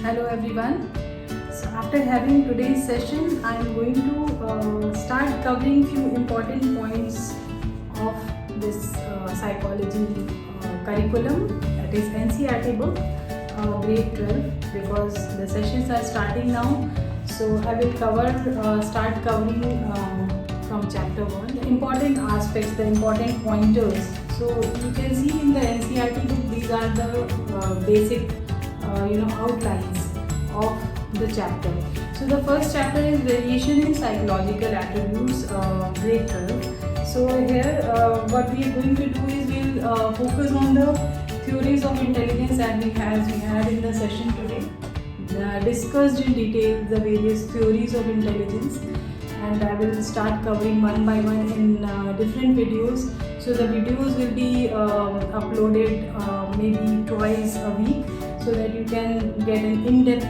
Hello everyone. So after having today's session, I am going to start covering few important points of this psychology curriculum, that is NCERT book, grade 12, because the sessions are starting now. So I will start covering from chapter 1, the important aspects, the important pointers. So you can see in the NCERT book, these are the basic outlines of the chapter. So the first chapter is variation in psychological attributes, grade 12. So here what we are going to do is we'll focus on the theories of intelligence that we had in the session today. Discussed in detail the various theories of intelligence, and I will start covering one by one in different videos. So the videos will be uploaded maybe twice a week, so that you can get an in-depth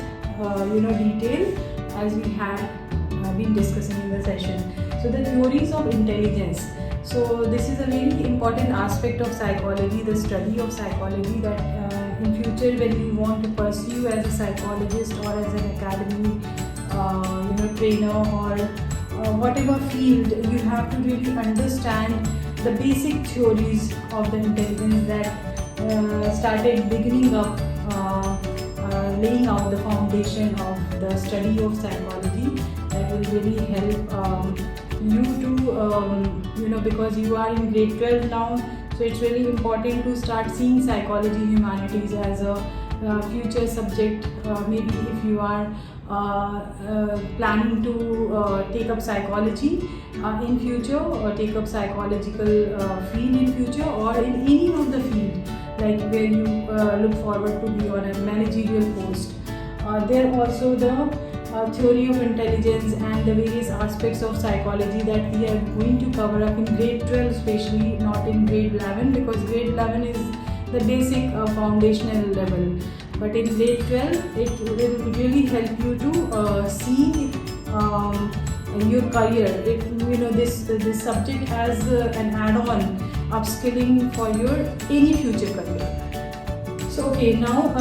detail as we have been discussing in the session. So the theories of intelligence. So this is a very important aspect of psychology, the study of psychology, that in future when you want to pursue as a psychologist or as an academy trainer or whatever field, you have to really understand the basic theories of the intelligence that started beginning up laying out the foundation of the study of psychology. That will really help you to because you are in grade 12 now, so it's really important to start seeing psychology humanities as a future subject. Maybe if you are planning to take up psychology in future, or take up psychological field in future, or in any of the field like where you look forward to be on a managerial post. There also the theory of intelligence and the various aspects of psychology that we are going to cover up in grade 12, especially not in grade 11, because grade 11 is the basic foundational level. But in grade 12, it will really help you to see your career. This subject has an add-on upskilling for your any future career. So okay, now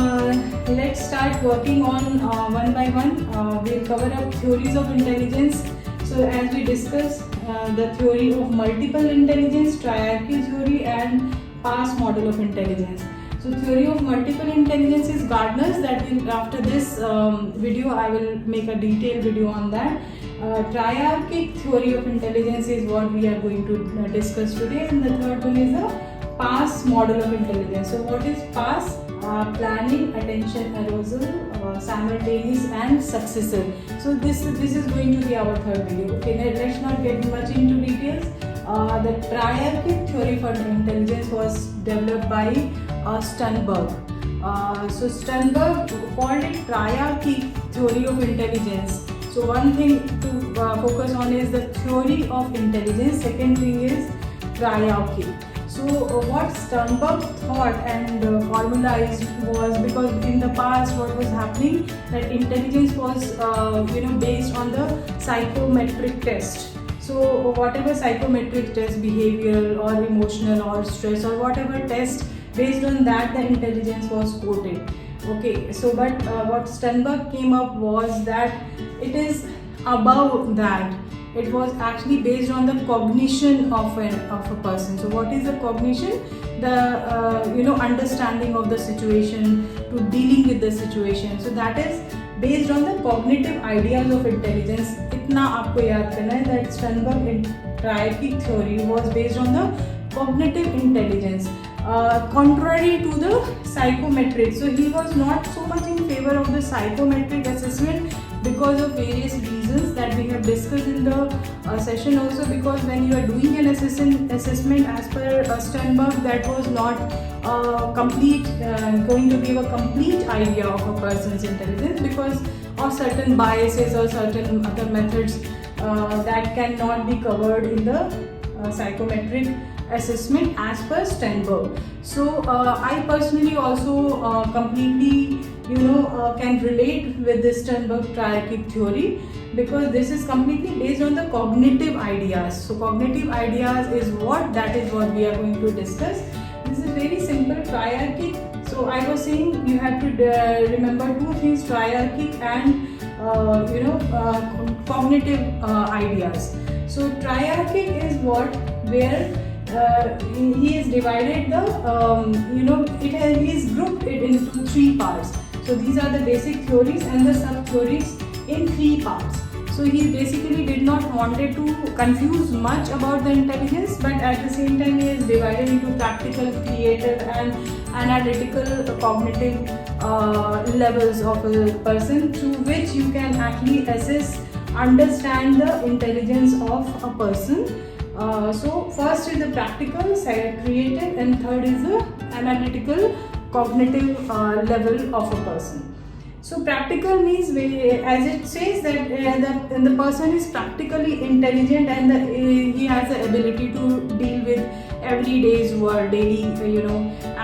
let's start working on one by one. We'll cover up theories of intelligence. So as we discussed, the theory of multiple intelligence, triarchic theory, and past model of intelligence. So theory of multiple intelligence is Gardner's. That will, after this video, I will make a detailed video on that. Triarchic theory of intelligence is what we are going to discuss today, and the third one is the past model of intelligence. So what is past? Planning, attention, arousal, simultaneous, and successive. So this is going to be our third video. Okay, let's not get much into details. The triarchic theory for intelligence was developed by Stenberg. So Stenberg called it triarchic theory of intelligence. So one thing to focus on is the theory of intelligence. Second thing is triarchy. So what Stenberg thought and formalized was, because in the past what was happening, that intelligence was based on the psychometric test. So whatever psychometric test, behavioral or emotional or stress or whatever test, based on that the intelligence was quoted. Okay, so but what Stenberg came up was that it is above that. It was actually based on the cognition of a person. So what is the cognition? The understanding of the situation, to dealing with the situation. So that is based on the cognitive ideas of intelligence. Itna aapko yaad karna hai that Stenberg triarchic theory was based on the cognitive intelligence, contrary to the psychometric. So he was not so much in favor of the psychometric assessment because of various reasons that we have discussed in the session also. Because when you are doing an assessment as per Stenberg, that was not complete, going to give a complete idea of a person's intelligence, because of certain biases or certain other methods that cannot be covered in the psychometric assessment as per Stenberg. So I personally also completely can relate with this Stenberg triarchic theory, because this is completely based on the cognitive ideas. So cognitive ideas is what we are going to discuss. This is very simple. Triarchic So I was saying you have to remember two things: triarchic and cognitive ideas. So triarchic is where he has divided he's grouped it into three parts. So these are the basic theories and the sub theories in three parts. So he basically did not wanted to confuse much about the intelligence, but at the same time he is divided into practical, creative and analytical cognitive levels of a person, through which you can actually understand the intelligence of a person. So first is the practical, second creative, and third is the analytical cognitive level of a person. So practical means, as it says, that the person is practically intelligent and he has the ability to deal with everyday's world, daily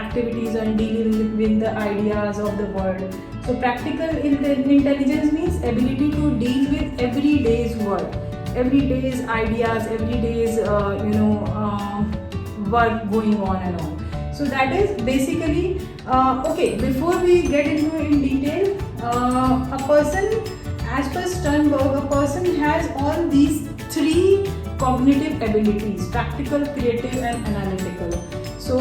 activities and dealing with the ideas of the world. So practical intelligence means ability to deal with everyday's world, everyday's ideas, everyday's work going on and on. So that is basically okay. Before we get into it in detail, a person, as per Stenberg, a person has all these three cognitive abilities: practical, creative and analytical. So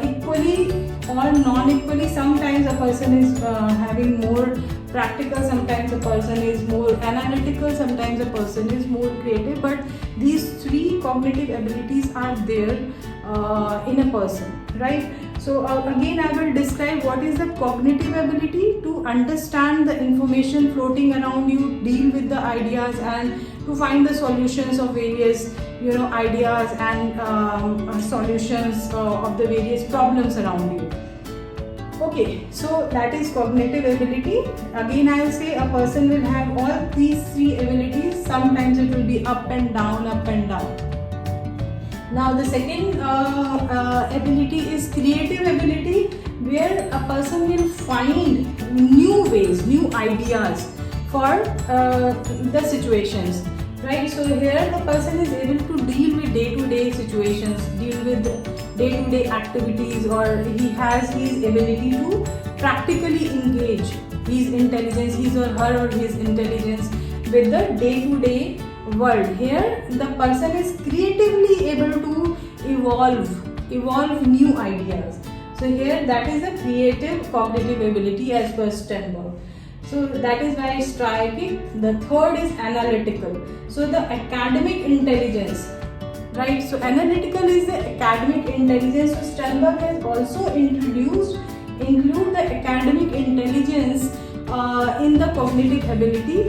equally or non-equally, sometimes a person is having more practical, sometimes a person is more analytical, sometimes a person is more creative, but these three cognitive abilities are there in a person, right? So again I will describe what is the cognitive ability: to understand the information floating around you, deal with the ideas and to find the solutions of various ideas and solutions of the various problems around you. Okay, so that is cognitive ability. Again I will say a person will have all these three abilities. Sometimes it will be up and down, up and down. Now the second ability is creative ability, where a person will find new ways, new ideas for the situations, right? So here the person is able to deal with day-to-day situations, deal with day-to-day activities, or he has his ability to practically engage his intelligence, his or her or his intelligence with the day-to-day world. Here the person is creatively able to evolve new ideas. So here that is a creative cognitive ability as per Stenberg. So that is why it's triarchic. The third is analytical. So the academic intelligence, right? So analytical is the academic intelligence. So Stenberg has also include the academic intelligence in the cognitive ability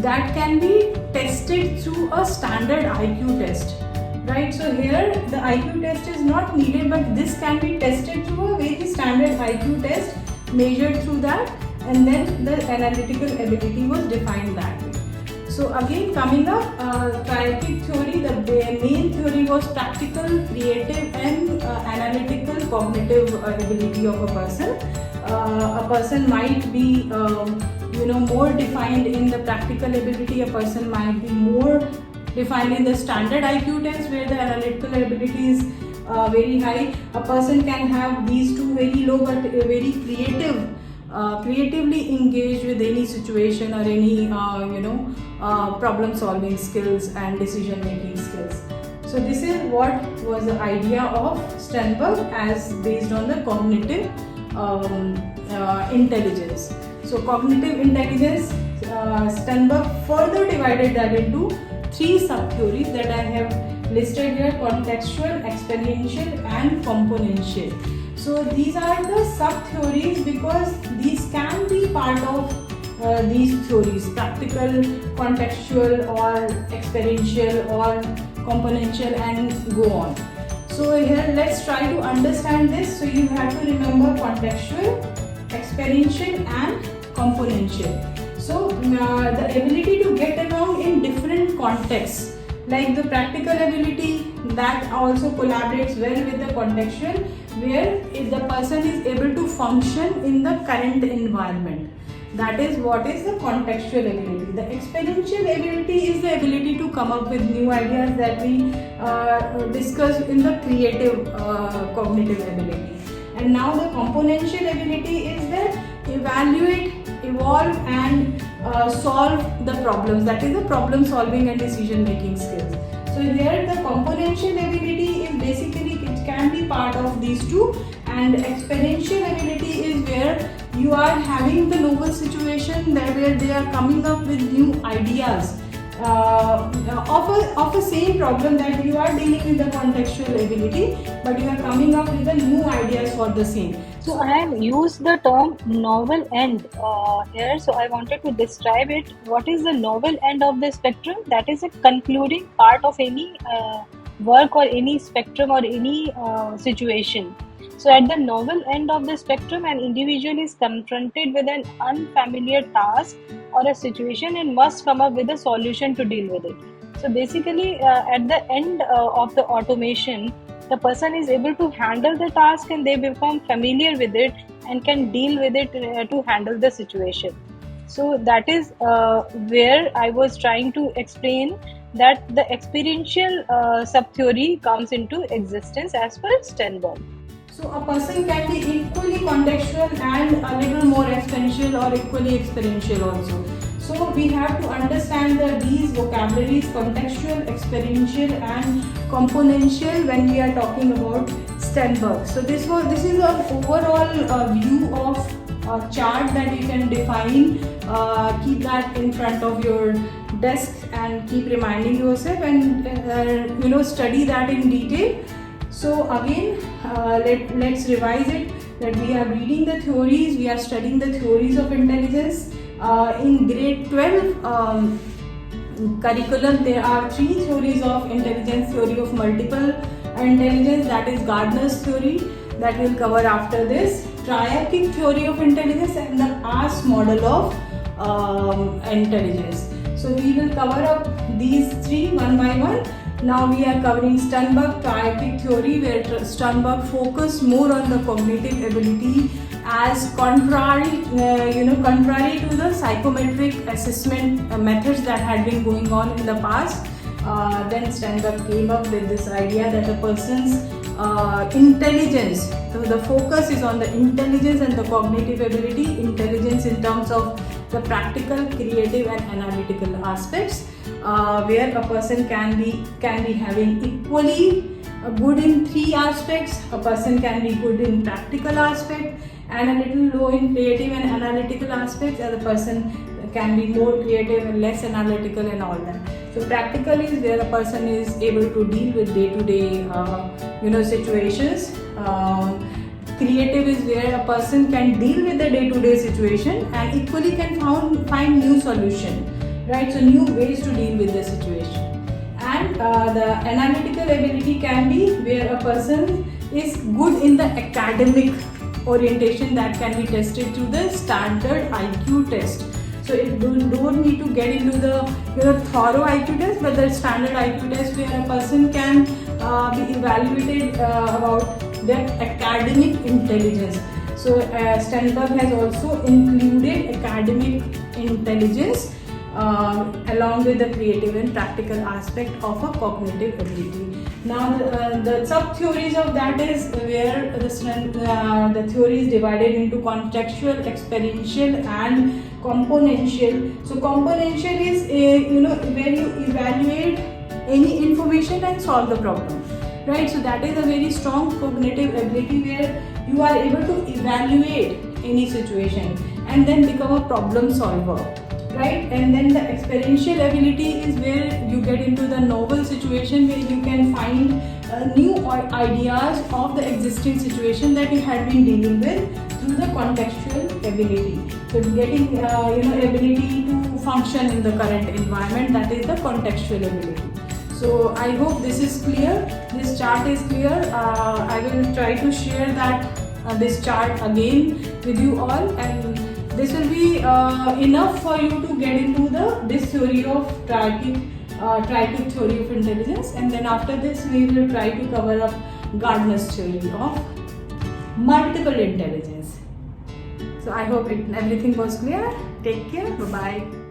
that can be tested through a standard IQ test, right? So here the IQ test is not needed, but this can be tested through a very standard IQ test, measured through that, and then the analytical ability was defined that way. So again, coming up, triarchic theory, the main theory was practical, creative and analytical cognitive ability of a person. A person might be more defined in the practical ability, a person might be more defined in the standard IQ test, where the analytical ability is very high. A person can have these two very low but very creatively engaged with any situation or any problem solving skills and decision making skills. So this is what was the idea of Stenberg as based on the cognitive intelligence. So cognitive intelligence, Stenberg further divided that into three sub-theories that I have listed here: contextual, experiential and componential. So these are the sub-theories because these can be part of these theories: practical, contextual or experiential or componential, and go on. So here let's try to understand this. So you have to remember contextual, experiential and componential. So the ability to get along in different contexts, like the practical ability, that also collaborates well with the contextual, where if the person is able to function in the current environment. That is what is the contextual ability. The experiential ability is the ability to come up with new ideas that we discussed in the creative cognitive ability. And now the componential ability is that evaluate, evolve and solve the problems. That is the problem solving and decision making skills. So here the componential ability is basically, it can be part of these two, and experiential ability is where you are having the novel situation where they are coming up with new ideas of a same problem that you are dealing with the contextual ability, but you are coming up with the new ideas for the same. So I have used the term novel end here, so I wanted to describe it. What is the novel end of the spectrum? That is a concluding part of any work or any spectrum or any situation. So at the novel end of the spectrum, an individual is confronted with an unfamiliar task or a situation and must come up with a solution to deal with it. So basically at the end of the automation, the person is able to handle the task and they become familiar with it and can deal with it to handle the situation. So that is where I was trying to explain that the experiential sub-theory comes into existence as per Stenberg. So a person can be equally contextual and a little more experiential, or equally experiential also. So we have to understand these vocabularies, contextual, experiential and componential, when we are talking about Stenberg. So this is an overall view of a chart that you can define. Keep that in front of your desk and keep reminding yourself, and study that in detail. So again, let's revise it, that we are reading the theories, we are studying the theories of intelligence. In grade 12 curriculum, there are 3 theories of intelligence: theory of multiple intelligence, that is Gardner's theory, that we'll cover after this, triarchic theory of intelligence, and the ASK model of intelligence. So we will cover up these 3 one by one. Now we are covering Stenberg triarchic theory, where Stenberg focused more on the cognitive ability as contrary to the psychometric assessment methods that had been going on in the past. Then Stenberg came up with this idea that a person's intelligence, so the focus is on the intelligence and the cognitive ability. Intelligence in terms of the practical, creative and analytical aspects, where a person can be having equally good in 3 aspects. A person can be good in practical aspect and a little low in creative and analytical aspects, and the person can be more creative and less analytical and all that. So practical is where a person is able to deal with day-to-day situations. Creative is where a person can deal with the day-to-day situation and equally can find new solution, right? So new ways to deal with the situation. And the analytical ability can be where a person is good in the academic orientation, that can be tested through the standard IQ test. So it don't need to get into the thorough IQ test, but the standard IQ test where a person can be evaluated about their academic intelligence. So Stenberg has also included academic intelligence along with the creative and practical aspect of a cognitive ability. Now the sub-theories of that is where the theory is divided into contextual, experiential and componential. So componential is where you evaluate any information and solve the problem, right? So that is a very strong cognitive ability where you are able to evaluate any situation and then become a problem solver, right? And then the experiential ability is where you get into the novel situation, where you can find new ideas of the existing situation that you had been dealing with through the contextual ability. So getting ability to function in the current environment, that is the contextual ability. So I hope this is clear, this chart is clear. I will try to share this chart again with you all, and this will be enough for you to get into this theory of triarchic theory of intelligence, and then after this we will try to cover up Gardner's theory of multiple intelligence. So I hope everything was clear. Take care. Bye bye.